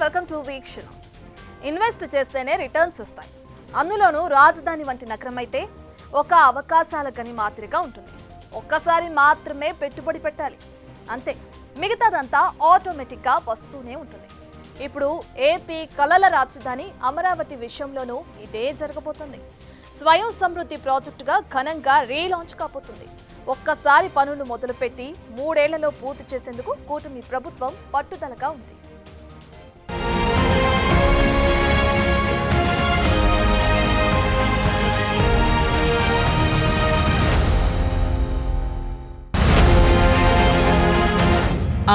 Welcome to వీక్షణ. Invest చేస్తేనే returns వస్తాయి. అందులోనూ రాజధాని వంటి నగరం అయితే ఒక అవకాశాల గని మాదిరిగా ఉంటుంది. ఒక్కసారి మాత్రమే పెట్టుబడి పెట్టాలి, అంతే. మిగతాదంతా ఆటోమేటిక్గా వస్తూనే ఉంటుంది. ఇప్పుడు ఏపీ కలల రాజధాని అమరావతి విషయంలోనూ ఇదే జరగబోతుంది. స్వయం సమృద్ధి ప్రాజెక్టుగా ఘనంగా రీలాంచ్ కాబోతుంది. ఒక్కసారి పనులు మొదలుపెట్టి 3 ఏళ్లలో పూర్తి చేసేందుకు కూటమి ప్రభుత్వం పట్టుదలగా ఉంది.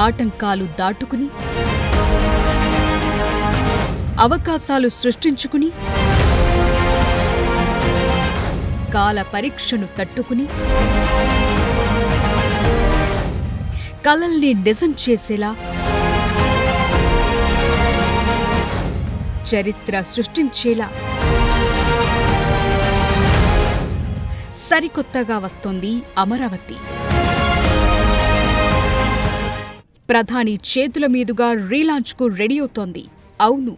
ఆటంకాలు దాటుకుని, అవకాశాలు సృష్టించుకుని, కాల పరీక్షను తట్టుకుని, కలల్ని నిజం చేసేలా చరిత్ర సృష్టించేలా సరికొత్తగా వస్తోంది అమరావతి. ప్రధాని చేతుల మీదుగా రీలాంచ్కు రెడీ అవుతోంది. అవును,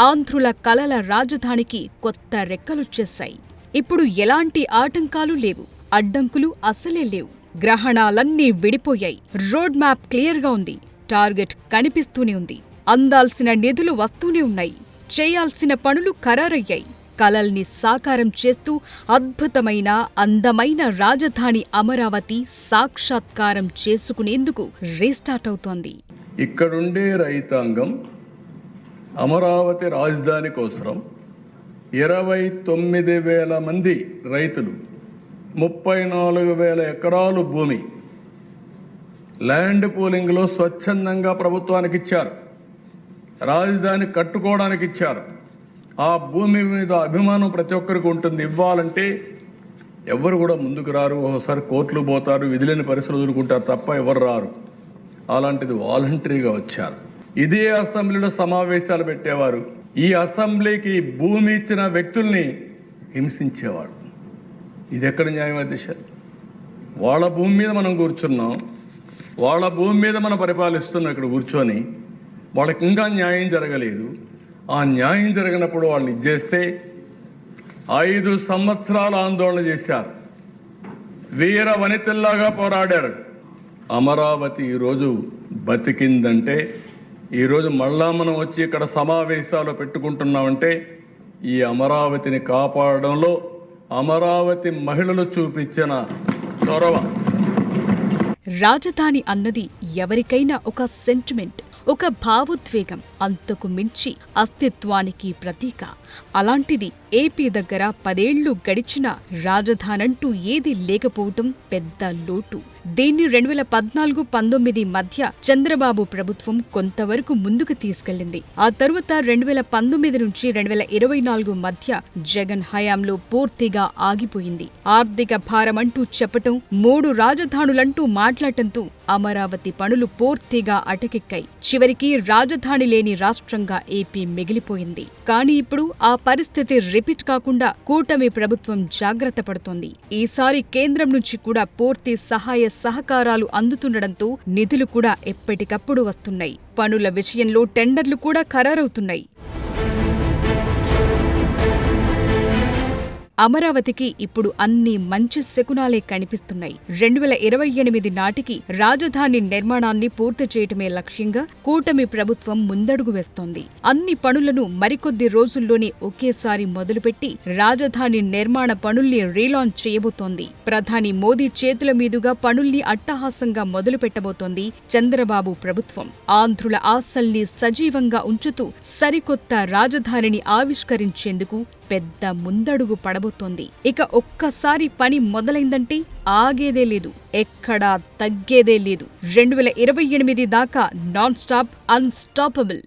ఆంధ్రుల కలల రాజధానికి కొత్త రెక్కలొచ్చేశాయి. ఇప్పుడు ఎలాంటి ఆటంకాలు లేవు, అడ్డంకులు అసలే లేవు. గ్రహణాలన్నీ విడిపోయాయి. రోడ్ మ్యాప్ క్లియర్గా ఉంది. టార్గెట్ కనిపిస్తూనే ఉంది. అందాల్సిన నిధులు వస్తూనే ఉన్నాయి. చేయాల్సిన పనులు ఖరారయ్యాయి. కలల్ని సాకారం చేస్తూ అద్భుతమైన, అందమైన రాజధాని అమరావతి సాక్షాత్కారం చేసుకునేందుకు రీస్టార్ట్ అవుతోంది. ఇక్కడుండే రైతాంగం అమరావతి రాజధాని కోసం 29,000 మంది రైతులు 34,000 ఎకరాలు భూమి ల్యాండ్ పూలింగ్లో స్వచ్ఛందంగా ప్రభుత్వానికి ఇచ్చారు. రాజధాని కట్టుకోవడానికి ఇచ్చారు. ఆ భూమి మీద అభిమానం ప్రతి ఒక్కరికి ఉంటుంది. ఇవ్వాలంటే ఎవరు కూడా ముందుకు రారు. ఒకసారి కోర్టులు పోతారు, విధులేని పరిస్థితులు ఎదుర్కొంటారు తప్ప ఎవరు రారు. అలాంటిది వాలంటరీగా వచ్చారు. ఇదే అసెంబ్లీలో సమావేశాలు పెట్టేవారు. ఈ అసెంబ్లీకి భూమి ఇచ్చిన వ్యక్తుల్ని హింసించేవాడు. ఇది ఎక్కడ న్యాయం అధ్యక్ష? వాళ్ళ భూమి మీద మనం కూర్చున్నాం, వాళ్ళ భూమి మీద మనం పరిపాలిస్తున్నాం. ఇక్కడ కూర్చొని వాళ్ళకి ఇంకా న్యాయం జరగలేదు. ఆ న్యాయం జరిగినప్పుడు వాళ్ళని ఇచ్చేస్తే 5 సంవత్సరాలు ఆందోళన చేశారు. వీర వనితల్లాగా పోరాడారు. అమరావతి ఈరోజు బతికిందంటే, ఈరోజు మళ్ళా మనం వచ్చి ఇక్కడ సమావేశాలు పెట్టుకుంటున్నామంటే ఈ అమరావతిని కాపాడడంలో అమరావతి మహిళలు చూపించిన చొరవ. రాజధాని అన్నది ఎవరికైనా ఒక సెంటిమెంట్, ఒక భావోద్వేగం, అంతకు మించి అస్తిత్వానికి ప్రతీక. అలాంటిది ఏపీ దగ్గర 10 ఏళ్లు గడిచినా రాజధానంటూ ఏదీ లేకపోవటం పెద్ద లోటు. దీన్ని 2014-19 మధ్య చంద్రబాబు ప్రభుత్వం కొంతవరకు ముందుకు తీసుకెళ్లింది. ఆ తరువాత 2019 నుంచి 2024 మధ్య జగన్ హయాంలో పూర్తిగా ఆగిపోయింది. ఆర్థిక భారమంటూ చెప్పటం, 3 రాజధానులంటూ మాట్లాడటంతో అమరావతి పనులు పూర్తిగా అటకెక్కాయి. చివరికి రాజధాని లేని రాష్ట్రంగా ఏపీ మిగిలిపోయింది. కానీ ఇప్పుడు ఆ పరిస్థితి రిపీట్ కాకుండా కూటమి ప్రభుత్వం జాగ్రత్త పడుతోంది. ఈసారి కేంద్రం నుంచి కూడా పూర్తి సహాయ సహకారాలు అందుతుండటంతో నిధులు కూడా ఎప్పటికప్పుడు వస్తున్నాయి. పనుల విషయంలో టెండర్లు కూడా ఖరారవుతున్నాయి. అమరావతికి ఇప్పుడు అన్ని మంచి శకునాలే కనిపిస్తున్నాయి. 2028 నాటికి రాజధాని నిర్మాణాన్ని పూర్తి చేయటమే లక్ష్యంగా కూటమి ప్రభుత్వం ముందడుగు వేస్తోంది. అన్ని పనులను మరికొద్ది రోజుల్లోనే ఒకేసారి మొదలుపెట్టి రాజధాని నిర్మాణ పనుల్ని రీలాంచ్ చేయబోతోంది. ప్రధాని మోదీ చేతుల మీదుగా పనుల్ని అట్టహాసంగా మొదలుపెట్టబోతోంది చంద్రబాబు ప్రభుత్వం. ఆంధ్రుల ఆశల్ని సజీవంగా ఉంచుతూ సరికొత్త రాజధానిని ఆవిష్కరించేందుకు పెద్ద ముందడుగు పడబోతోంది. ఇక ఒక్కసారి పని మొదలైందంటే ఆగేదే లేదు, ఎక్కడా తగ్గేదే లేదు. 2028 దాకా నాన్ స్టాప్, అన్స్టాపబుల్.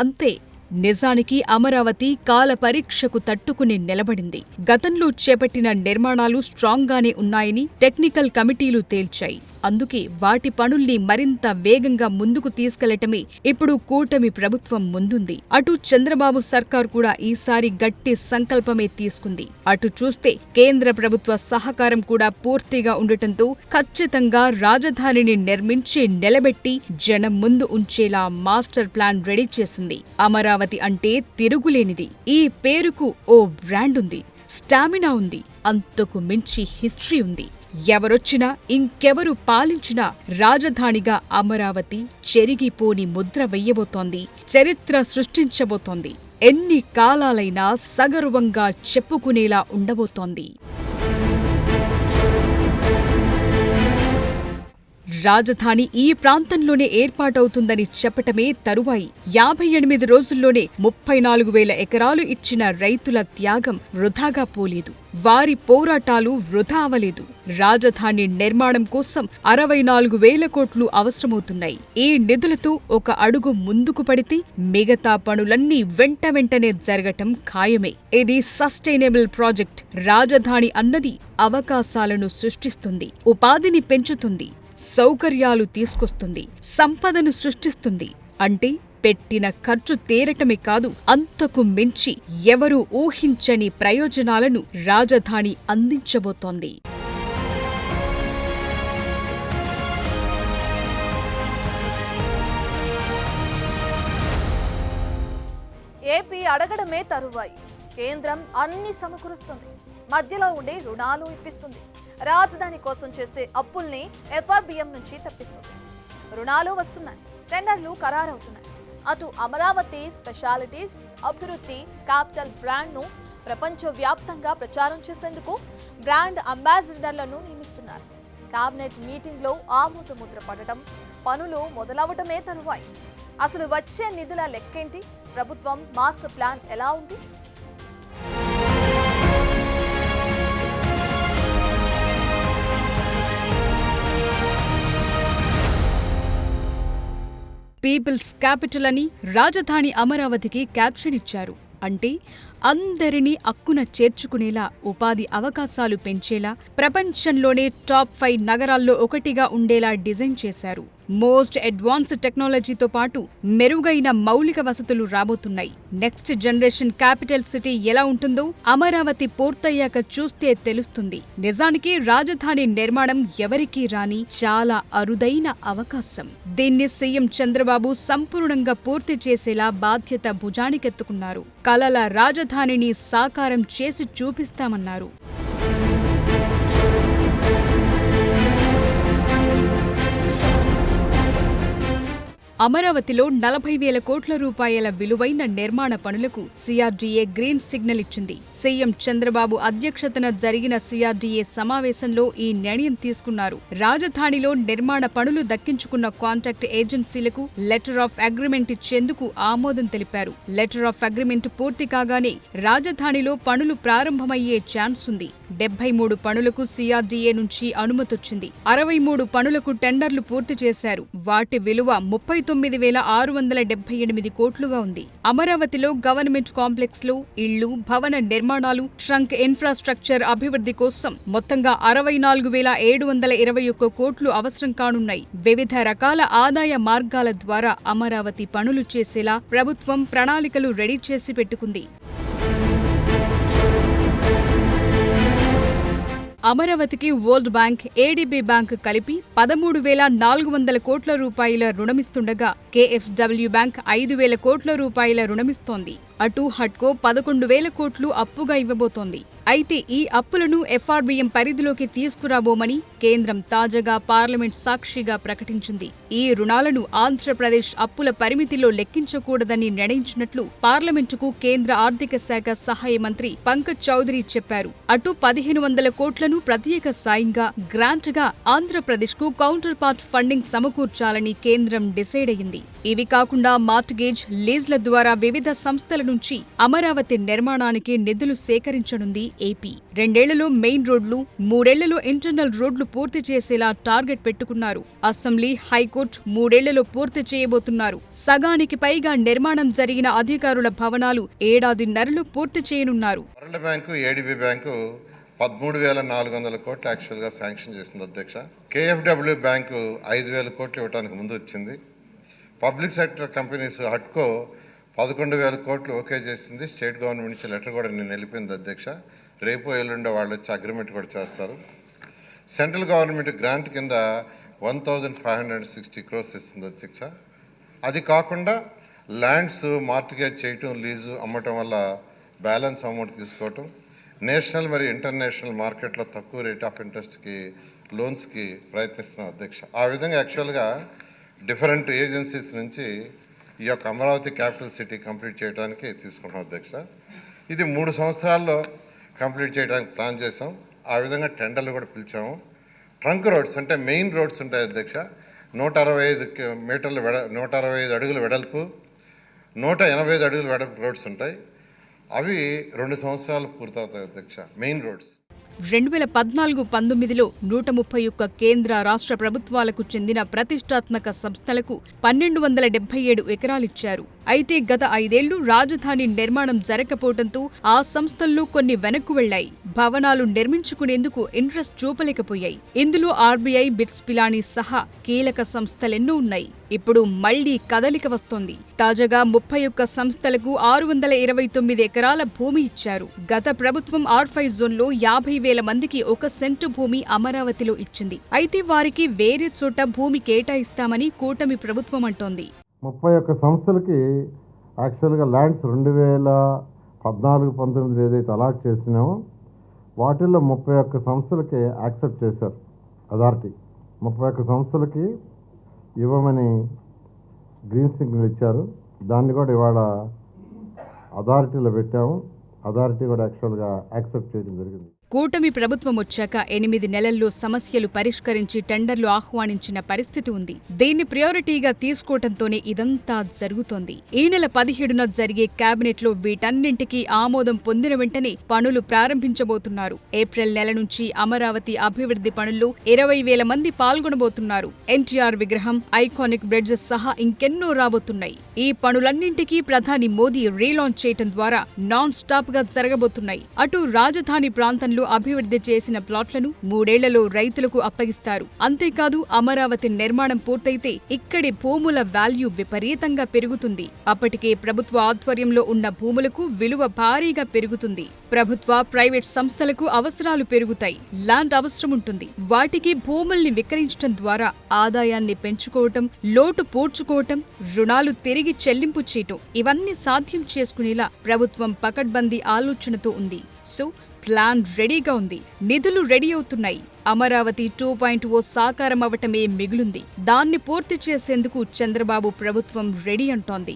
అంతే. నిజానికి అమరావతి కాల పరీక్షకు తట్టుకుని నిలబడింది. గతంలో చేపట్టిన నిర్మాణాలు స్ట్రాంగ్గానే ఉన్నాయని టెక్నికల్ కమిటీలు తేల్చాయి. అందుకే వాటి పనుల్ని మరింత వేగంగా ముందుకు తీసుకెళ్లటమే ఇప్పుడు కూటమి ప్రభుత్వం ముందుంది. అటు చంద్రబాబు సర్కార్ కూడా ఈసారి గట్టి సంకల్పమే తీసుకుంది. అటు చూస్తే కేంద్ర ప్రభుత్వ సహకారం కూడా పూర్తిగా ఉండటంతో ఖచ్చితంగా రాజధానిని నిర్మించి నిలబెట్టి జనం ముందు ఉంచేలా మాస్టర్ ప్లాన్ రెడీ చేసింది. అమరావతి అంటే తిరుగులేనిది. ఈ పేరుకు ఓ బ్రాండ్ ఉంది, స్టామినా ఉంది, అంతకు మించి హిస్టరీ ఉంది. ఎవరొచ్చినా ఇంకెవరు పాలించినా రాజధానిగా అమరావతి చెరిగిపోని ముద్ర వెయ్యబోతోంది, చరిత్ర సృష్టించబోతోంది. ఎన్ని కాలాలైనా సగర్వంగా చెప్పుకునేలా ఉండబోతోంది. రాజధాని ఈ ప్రాంతంలోనే ఏర్పాటవుతుందని చెప్పటమే తరువాయి 58 రోజుల్లోనే 34,000 ఎకరాలు ఇచ్చిన రైతుల త్యాగం వృధాగా పోలేదు. వారి పోరాటాలు వృధా అవలేదు. రాజధాని నిర్మాణం కోసం 64,000 కోట్లు అవసరమవుతున్నాయి. ఈ నిధులతో ఒక అడుగు ముందుకు పడితే మిగతా పనులన్నీ వెంటనే జరగటం ఖాయమే. ఇది సస్టైనబుల్ ప్రాజెక్ట్. రాజధాని అన్నది అవకాశాలను సృష్టిస్తుంది, ఉపాధిని పెంచుతుంది, సౌకర్యాలు తీసుకొస్తుంది, సంపదను సృష్టిస్తుంది. అంటే పెట్టిన ఖర్చు తేరటమే కాదు, అంతకు మించి ఎవరూ ఊహించని ప్రయోజనాలను రాజధాని అందించబోతోంది. ఏపీ అడగడమే తరువాయి. కేంద్రం అన్ని సమకూరుస్తుంది, మధ్యలో ఉండే రుణాలు ఇప్పిస్తుంది, రాజధాని కోసం చేసే అప్పుల్ని ఎఫ్ఆర్బిఎం నుంచి తప్పిస్తుంది. రుణాలు వస్తున్నాయి, టెండర్లు ఖరారవుతున్నాయి. అటు అమరావతి స్పెషాలిటీస్ అభివృద్ధి క్యాపిటల్ బ్రాండ్ను ప్రపంచవ్యాప్తంగా ప్రచారం చేసేందుకు బ్రాండ్ అంబాసిడర్లను నియమిస్తున్నారు. కేబినెట్ మీటింగ్లో ఆమోదముద్ర పడటం, పనులు మొదలవటమే తరువాయి. అసలు వచ్చే నిధుల లెక్కేంటి? ప్రభుత్వం మాస్టర్ ప్లాన్ ఎలా ఉంది? పీపుల్స్ క్యాపిటల్ అని రాజధాని అమరావతికి క్యాప్షన్ ఇచ్చారు. అంటే అందరినీ అక్కున చేర్చుకునేలా, ఉపాధి అవకాశాలు పెంచేలా, ప్రపంచంలోనే టాప్ 5 నగరాల్లో ఒకటిగా ఉండేలా డిజైన్ చేశారు. మోస్ట్ అడ్వాన్స్డ్ టెక్నాలజీతో పాటు మెరుగైన మౌలిక వసతులు రాబోతున్నాయి. నెక్స్ట్ జనరేషన్ క్యాపిటల్ సిటీ ఎలా ఉంటుందో అమరావతి పూర్తయ్యాక చూస్తే తెలుస్తుంది. నిజానికి రాజధాని నిర్మాణం ఎవరికీ రాని చాలా అరుదైన అవకాశం. దీన్ని సీఎం చంద్రబాబు సంపూర్ణంగా పూర్తి చేసేలా బాధ్యత భుజానికెత్తుకున్నారు. కలల రాజధానిని సాకారం చేసి చూపిస్తామన్నారు. అమరావతిలో 40,000 కోట్ల రూపాయల విలువైన నిర్మాణ పనులకు సిఆర్డీఏ గ్రీన్ సిగ్నల్ ఇచ్చింది. సీఎం చంద్రబాబు అధ్యక్షతన జరిగిన సిఆర్డీఏ సమావేశంలో ఈ నిర్ణయం తీసుకున్నారు. రాజధానిలో నిర్మాణ పనులు దక్కించుకున్న కాంట్రాక్ట్ ఏజెన్సీలకు లెటర్ ఆఫ్ అగ్రిమెంట్ ఇచ్చేందుకు ఆమోదం తెలిపారు. లెటర్ ఆఫ్ అగ్రిమెంట్ పూర్తి కాగానే రాజధానిలో పనులు ప్రారంభమయ్యే ఛాన్స్ ఉంది. 73 పనులకు సిఆర్డీఏ నుంచి అనుమతొచ్చింది. 63 పనులకు టెండర్లు పూర్తి చేశారు. వాటి విలువ 39,678 కోట్లుగా ఉంది. అమరావతిలో గవర్నమెంట్ కాంప్లెక్స్ లో ఇళ్లు, భవన నిర్మాణాలు, ట్రంక్ ఇన్ఫ్రాస్ట్రక్చర్ అభివృద్ధి కోసం మొత్తంగా 64,721 కోట్లు అవసరం కానున్నాయి. వివిధ రకాల ఆదాయ మార్గాల ద్వారా అమరావతి పనులు చేసేలా ప్రభుత్వం ప్రణాళికలు రెడీ చేసి పెట్టుకుంది. అమరావతికి వరల్డ్ బ్యాంక్, ఏడీబీ బ్యాంక్ కలిపి 13,400 కోట్ల రూపాయల రుణమిస్తుండగా కేఎఫ్డబ్ల్యూ బ్యాంక్ 5,000 కోట్ల రూపాయల రుణమిస్తోంది. అటు హడ్కో 11,000 కోట్లు అప్పుగా ఇవ్వబోతోంది. అయితే ఈ అప్పులను ఎఫ్ఆర్బిఎం పరిధిలోకి తీసుకురాబోమని కేంద్రం తాజాగా పార్లమెంట్ సాక్షిగా ప్రకటించింది. ఈ రుణాలను ఆంధ్రప్రదేశ్ అప్పుల పరిమితిలో లెక్కించకూడదని నిర్ణయించినట్లు పార్లమెంటుకు కేంద్ర ఆర్థిక శాఖ సహాయ మంత్రి పంకజ్ చౌదరి చెప్పారు. అటు 1,500 కోట్లను ప్రత్యేక సాయంగా, గ్రాంట్గా ఆంధ్రప్రదేశ్కు కౌంటర్ పార్ట్ ఫండింగ్ సమకూర్చాలని కేంద్రం డిసైడ్ అయింది. ఇవి కాకుండా మార్ట్గేజ్, లీజ్ల ద్వారా వివిధ సంస్థల నుంచి అమరావతి నిర్మాణానికి నిధులు సేకరించనుంది ఏపీ. 2 ఏళ్లలో మెయిన్ రోడ్లు, 3 ఏళ్లలో ఇంటర్నల్ రోడ్లు పూర్తి చేసేలా టార్గెట్ పెట్టుకున్నారు. అసెంబ్లీ, హైకోర్టు 3 ఏళ్లలో పూర్తి చేయబోతున్నారు. సగానికి పైగా నిర్మాణం జరిగిన అధికారుల భవనాలు 1.5 ఏళ్లలో పూర్తి చేయనున్నారు. వరల్డ్ బ్యాంకు, ఏడీబీ బ్యాంకు 13,400 కోట్లు యాక్చువల్గా శాంక్షన్ చేసింది అధ్యక్ష. KFW బ్యాంకు 5,000 కోట్లు ఇవ్వడానికి ముందు వచ్చింది. పబ్లిక్ సెక్టర్ కంపెనీస్ హట్కో 11,000 కోట్లు ఓకే చేసింది. స్టేట్ గవర్నమెంట్ నుంచి లెటర్ కూడా నేను వెళ్ళిపోయింది అధ్యక్ష. రేపు ఎల్లుండో వాళ్ళు వచ్చి అగ్రిమెంట్ కూడా చేస్తారు. సెంట్రల్ గవర్నమెంట్ గ్రాంట్ కింద 1,560 crores ఇస్తుంది అధ్యక్ష. అది కాకుండా ల్యాండ్స్ మార్టిగేజ్ చేయటం, లీజు అమ్మటం వల్ల బ్యాలెన్స్ అమౌంట్ తీసుకోవటం, నేషనల్ మరియు ఇంటర్నేషనల్ మార్కెట్లో తక్కువ రేట్ ఆఫ్ ఇంట్రెస్ట్కి లోన్స్కి ప్రయత్నిస్తున్నాం అధ్యక్ష. ఆ విధంగా యాక్చువల్గా డిఫరెంట్ ఏజెన్సీస్ నుంచి ఈ యొక్క అమరావతి క్యాపిటల్ సిటీ కంప్లీట్ చేయడానికి తీసుకుంటాం అధ్యక్ష. ఇది 3 సంవత్సరాల్లో కంప్లీట్ చేయడానికి ప్లాన్ చేసాం. ఆ విధంగా టెండర్లు కూడా పిలిచాము. ట్రంక్ రోడ్స్ అంటే మెయిన్ రోడ్స్ ఉంటాయి అధ్యక్ష. 165 మీటర్లు 165 అడుగుల వెడల్పు, 185 అడుగుల వెడల్పు రోడ్స్ ఉంటాయి. అవి 2 సంవత్సరాలు పూర్తవుతాయి అధ్యక్ష, మెయిన్ రోడ్స్. 2014-19లో 131 కేంద్ర రాష్ట్ర ప్రభుత్వాలకు చెందిన ప్రతిష్టాత్మక సంస్థలకు 1,277 ఎకరాలిచ్చారు. అయితే గత 5 ఏళ్లు రాజధాని నిర్మాణం జరగకపోవడంతో ఆ సంస్థల్లో కొన్ని వెనక్కు వెళ్లాయి. భవనాలు నిర్మించుకునేందుకు ఇంట్రెస్ట్ చూపలేకపోయాయి. ఇందులో RBI, బిట్స్ పిలానీ సహా కీలక సంస్థలెన్నో ఉన్నాయి. ఇప్పుడు మళ్లీ కదలిక వస్తోంది. తాజాగా 31 సంస్థలకు 629 ఎకరాల భూమి ఇచ్చారు. గత ప్రభుత్వం R5 జోన్లో 50,000 మందికి 1 సెంటు భూమి అమరావతిలో ఇచ్చింది. అయితే వారికి వేరే చోట భూమి కేటాయిస్తామని కూటమి ప్రభుత్వం అంటోంది. 31 సంస్థలకి యాక్చువల్గా ల్యాండ్స్ 2014-19 ఏదైతే అలాట్ చేసినామో వాటిల్లో 31 సంస్థలకి యాక్సెప్ట్ చేశారు అథారిటీ. 31 సంస్థలకి ఇవ్వమని గ్రీన్ సిగ్నల్ ఇచ్చారు. దాన్ని కూడా ఇవాళ అథారిటీలో పెట్టాము. అథారిటీ కూడా యాక్చువల్గా యాక్సెప్ట్ చేయడం జరిగింది. కూటమి ప్రభుత్వం వచ్చాక 8 నెలల్లో సమస్యలు పరిష్కరించి టెండర్లు ఆహ్వానించిన పరిస్థితి ఉంది. దీన్ని ప్రయారిటీగా తీసుకోవడంతోనే ఇదంతా జరుగుతోంది. ఈ నెల 17న జరిగే కేబినెట్లో వీటన్నింటికీ ఆమోదం పొందిన వెంటనే పనులు ప్రారంభించబోతున్నారు. ఏప్రిల్ నెల నుంచి అమరావతి అభివృద్ధి పనుల్లో 20,000 మంది పాల్గొనబోతున్నారు. NTR విగ్రహం, ఐకానిక్ బ్రిడ్జెస్ సహా ఇంకెన్నో రాబోతున్నాయి. ఈ పనులన్నింటికీ ప్రధాని మోదీ రీలాంచ్ చేయడం ద్వారా నాన్ స్టాప్ గా జరగబోతున్నాయి. అటు రాజధాని ప్రాంతంలో అభివృద్ధి చేసిన ప్లాట్లను 3 ఏళ్లలో రైతులకు అప్పగిస్తారు. అంతేకాదు అమరావతి నిర్మాణం పూర్తయితే ఇక్కడి భూముల వాల్యూ విపరీతంగా పెరుగుతుంది. అప్పటికే ప్రభుత్వ ఆధ్వర్యంలో ఉన్న భూములకు విలువ భారీగా పెరుగుతుంది. ప్రభుత్వ, ప్రైవేట్ సంస్థలకు అవసరాలు పెరుగుతాయి. ల్యాండ్ అవసరం ఉంటుంది. వాటికి భూముల్ని విక్రయించడం ద్వారా ఆదాయాన్ని పెంచుకోవటం, లోటు పూడ్చుకోవటం, రుణాలు తిరిగి చెల్లింపు చేయటం ఇవన్నీ సాధ్యం చేసుకునేలా ప్రభుత్వం పకడ్బందీ ఆలోచనతో ఉంది. సో ప్లాన్ రెడీగా ఉంది. నిధులు రెడీ అవుతున్నాయి. అమరావతి 2.0 సాకారం అవటమే మిగులుంది. దాన్ని పూర్తి చేసేందుకు చంద్రబాబు ప్రభుత్వం రెడీ అంటోంది.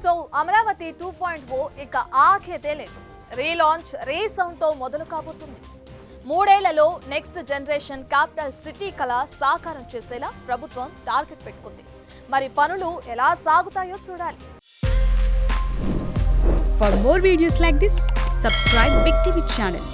సో అమరావతి 2.0 ఇక ఆగేదే లేదు. రీలాంచ్, రీసౌండ్తో మొదలు కాబోతుంది. 3 ఏళ్లలో నెక్స్ట్ జనరేషన్ క్యాపిటల్ సిటీ కళ సాకారం చేసేలా ప్రభుత్వం టార్గెట్ పెట్టుకుంది. మరి పనులు ఎలా సాగుతాయో చూడాలి. For more videos like this, subscribe Big TV channel.